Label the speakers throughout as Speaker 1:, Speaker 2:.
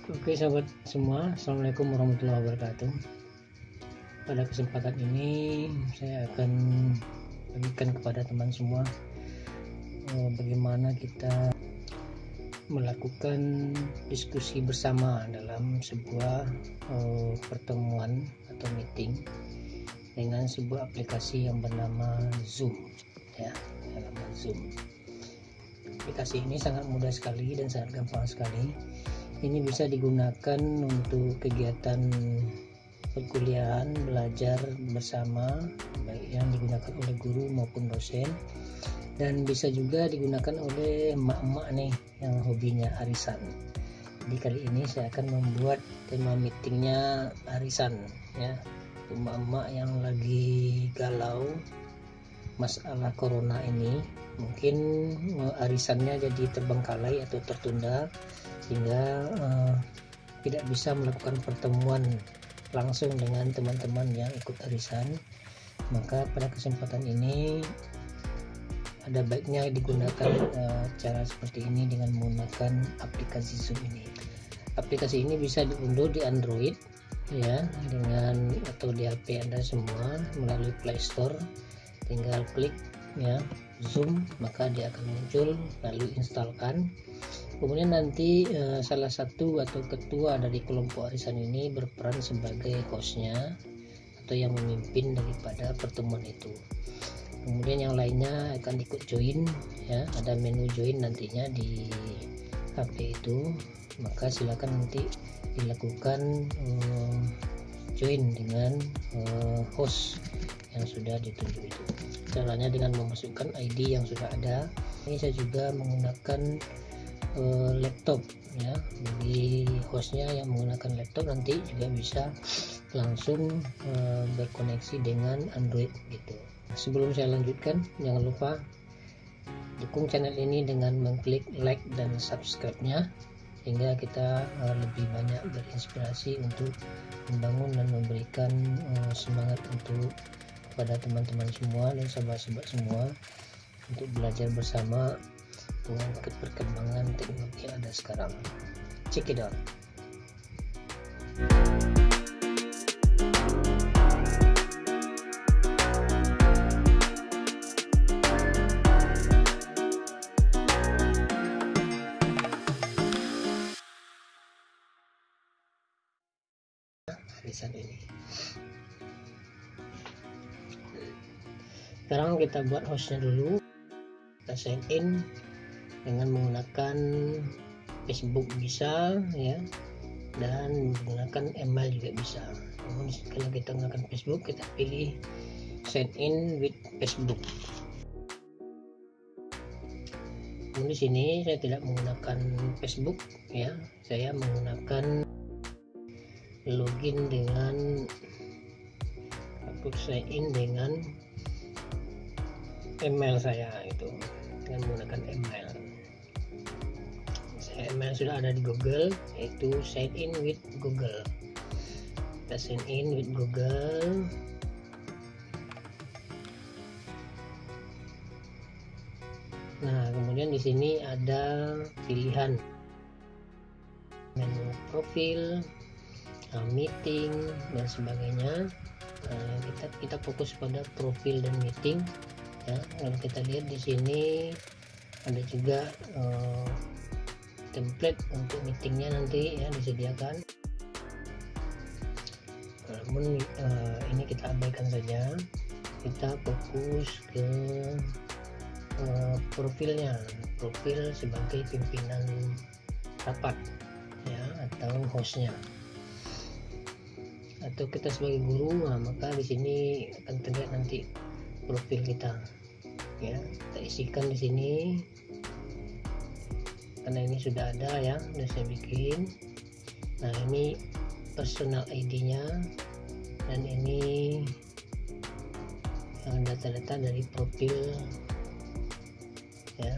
Speaker 1: Oke sahabat semua, assalamualaikum warahmatullahi wabarakatuh. Pada kesempatan ini saya akan bagikan kepada teman semua bagaimana kita melakukan diskusi bersama dalam sebuah pertemuan atau meeting dengan sebuah aplikasi yang bernama Zoom, ya, bernama Zoom. Aplikasi ini sangat mudah sekali dan sangat gampang sekali. Ini bisa digunakan untuk kegiatan perkuliahan, belajar bersama, baik yang digunakan oleh guru maupun dosen, dan bisa juga digunakan oleh emak-emak nih yang hobinya arisan. Jadi kali ini saya akan membuat tema meetingnya arisan, ya, emak-emak yang lagi galau masalah corona ini. Mungkin arisannya jadi terbengkalai atau tertunda sehingga tidak bisa melakukan pertemuan langsung dengan teman-teman yang ikut arisan. Maka pada kesempatan ini ada baiknya digunakan cara seperti ini dengan menggunakan aplikasi Zoom ini. Aplikasi ini bisa diunduh di Android, ya, dengan atau di HP Anda semua melalui Play Store. Tinggal klik, ya, Zoom, maka dia akan muncul, lalu instalkan. Kemudian nanti salah satu atau ketua dari kelompok arisan ini berperan sebagai hostnya atau yang memimpin daripada pertemuan itu. Kemudian yang lainnya akan ikut join, ya, ada menu join nantinya di HP itu, maka silakan nanti dilakukan join dengan host yang sudah ditunjuk itu. Caranya dengan memasukkan ID yang sudah ada. Ini saya juga menggunakan laptop, ya. Bagi hostnya yang menggunakan laptop nanti juga bisa langsung berkoneksi dengan Android gitu. Sebelum saya lanjutkan, jangan lupa dukung channel ini dengan mengklik like dan subscribe-nya sehingga kita lebih banyak berinspirasi untuk membangun dan memberikan semangat untuk kepada teman-teman semua dan sahabat-sahabat semua untuk belajar bersama dengan perkembangan teknologi yang ada sekarang. Check it out. Arisan ini. Sekarang kita buat hostnya dulu. Kita sign in dengan menggunakan Facebook bisa, ya, dan menggunakan email juga bisa. Namun kalau kita menggunakan Facebook, kita pilih sign in with Facebook. Namun di sini saya tidak menggunakan Facebook, ya, saya menggunakan login dengan atau sign in dengan email saya itu, dengan menggunakan email. Email sudah ada di Google, yaitu sign in with Google. Kita sign in with Google. Nah, kemudian di sini ada pilihan menu profil, meeting dan sebagainya. Kita fokus pada profil dan meeting, ya. Kalau kita lihat di sini ada juga template untuk meetingnya nanti, ya, disediakan. Namun ini kita abaikan saja. Kita fokus ke profilnya, profil sebagai pimpinan rapat, ya, atau hostnya, atau kita sebagai guru. Nah, maka di sini akan terlihat nanti profil kita, ya, kita isikan di sini. Karena ini sudah ada, ya, sudah saya bikin. Nah, ini personal ID-nya dan ini yang data-data dari profil, ya.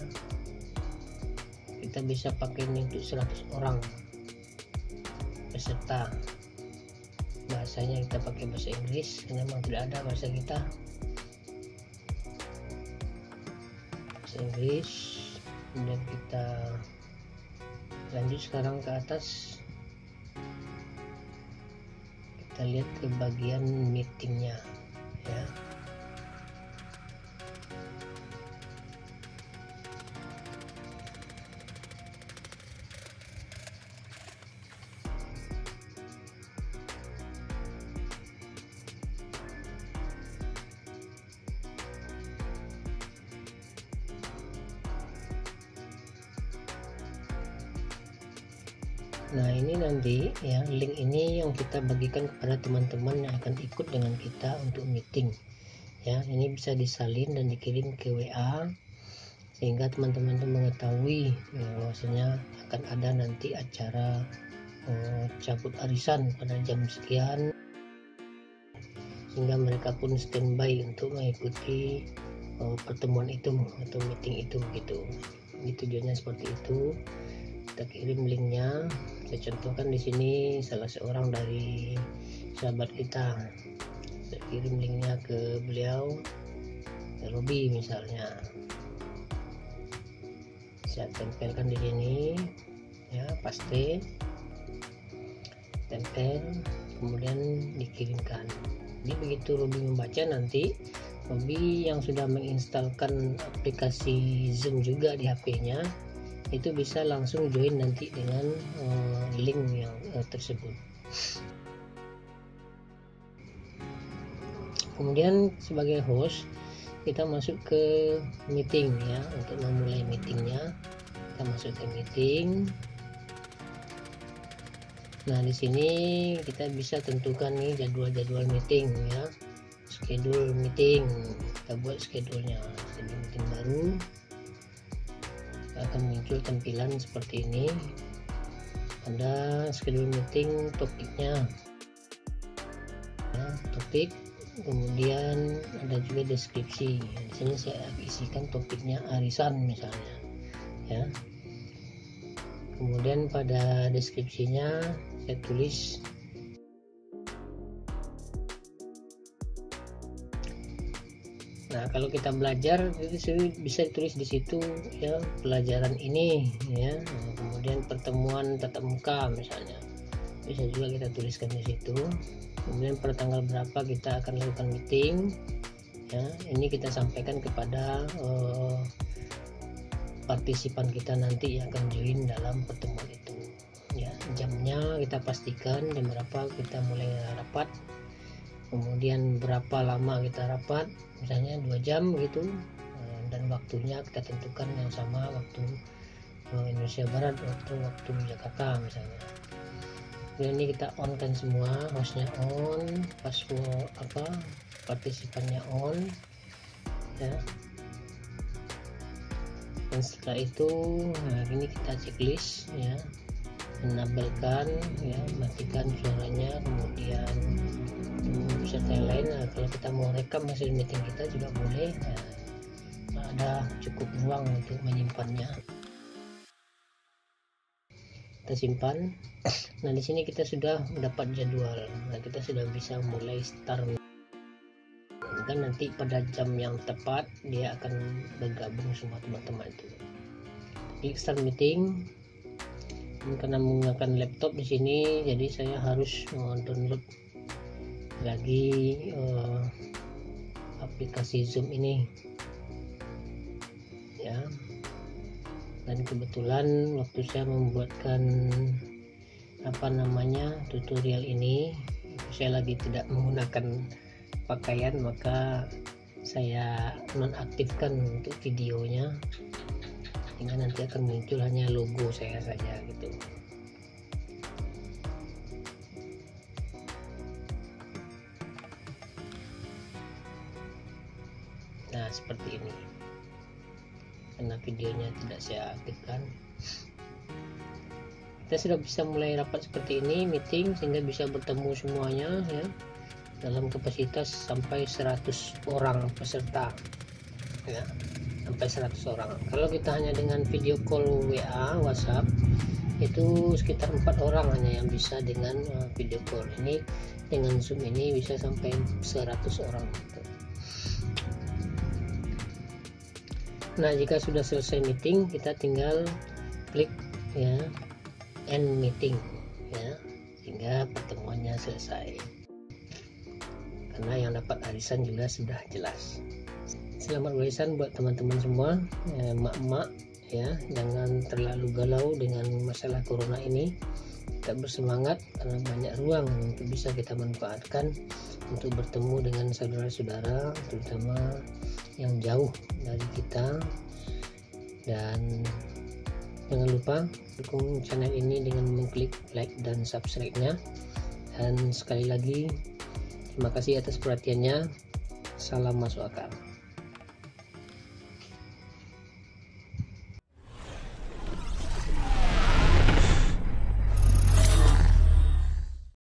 Speaker 1: Kita bisa pakai ini untuk 100 orang peserta. Bahasanya kita pakai bahasa Inggris karena memang tidak ada bahasa kita, bahasa Inggris. Kemudian kita lanjut sekarang ke atas, kita lihat ke bagian meetingnya ya. Nah ini nanti ya, link ini yang kita bagikan kepada teman-teman yang akan ikut dengan kita untuk meeting ya. Ini bisa disalin dan dikirim ke WA sehingga teman-teman itu mengetahui ya, bahwasanya akan ada nanti acara cabut arisan pada jam sekian, sehingga mereka pun standby untuk mengikuti pertemuan itu atau meeting itu gitu. Ini tujuannya seperti itu. Kita kirim linknya. Saya contohkan di sini salah seorang dari sahabat kita. Saya kirim linknya ke beliau, ke Robi misalnya. Saya tempelkan di sini, ya, paste, tempel, kemudian dikirimkan. Jadi begitu Robi membaca, nanti Robi yang sudah menginstalkan aplikasi Zoom juga di HP-nya itu bisa langsung join nanti dengan link yang tersebut. Kemudian sebagai host kita masuk ke meeting ya. Untuk memulai meetingnya kita masuk ke meeting. Nah di sini kita bisa tentukan nih jadwal meeting ya, schedule meeting. Kita buat schedule-nya, schedule meeting baru. Akan muncul tampilan seperti ini. Ada schedule meeting, topiknya ya, topik, kemudian ada juga deskripsi. Di sini saya isikan topiknya arisan misalnya ya. Kemudian pada deskripsinya saya tulis nah kalau kita belajar itu bisa ditulis di situ ya, pelajaran ini ya. Kemudian pertemuan tatap muka misalnya bisa juga kita tuliskan di situ. Kemudian pada tanggal berapa kita akan lakukan meeting ya, ini kita sampaikan kepada partisipan kita nanti yang akan join dalam pertemuan itu ya. Jamnya kita pastikan jam berapa kita mulai rapat, kemudian berapa lama kita rapat, misalnya 2 jam gitu, dan waktunya kita tentukan yang sama waktu Indonesia Barat atau waktu Jakarta misalnya. Dan ini kita on kan semua, hostnya on, password partisipannya on ya. Dan setelah itu nah ini kita checklist ya, enablekan ya, matikan suaranya, kemudian serta yang lain. Nah, kalau kita mau rekam hasil meeting kita juga boleh. Nah, ada cukup ruang untuk menyimpannya. Kita simpan. Nah di sini kita sudah mendapat jadwal. Nah kita sudah bisa mulai start. Kan nanti pada jam yang tepat dia akan bergabung semua teman-teman itu. Klik start meeting. Karena menggunakan laptop di sini, jadi saya harus download lagi aplikasi Zoom ini ya. Dan kebetulan waktu saya membuatkan tutorial ini, saya lagi tidak menggunakan pakaian, maka saya nonaktifkan untuk videonya, sehingga nanti akan muncul hanya logo saya saja gitu. Nah seperti ini, karena videonya tidak saya aktifkan. Kita sudah bisa mulai rapat seperti ini, meeting, sehingga bisa bertemu semuanya ya, dalam kapasitas sampai 100 orang peserta ya, sampai 100 orang. Kalau kita hanya dengan video call WA, WhatsApp, itu sekitar 4 orang hanya yang bisa dengan video call. Ini dengan Zoom ini bisa sampai 100 orang gitu. Nah jika sudah selesai meeting, kita tinggal klik ya end meeting ya, sehingga pertemuannya selesai. karena yang dapat arisan juga sudah jelas. Selamat warisan buat teman-teman semua, emak-emak ya, jangan terlalu galau dengan masalah corona ini. Tetap bersemangat karena banyak ruang untuk bisa kita manfaatkan untuk bertemu dengan saudara-saudara, terutama yang jauh dari kita. Dan jangan lupa dukung channel ini dengan mengklik like dan subscribe-nya. Dan sekali lagi terima kasih atas perhatiannya. Salam masuk akal.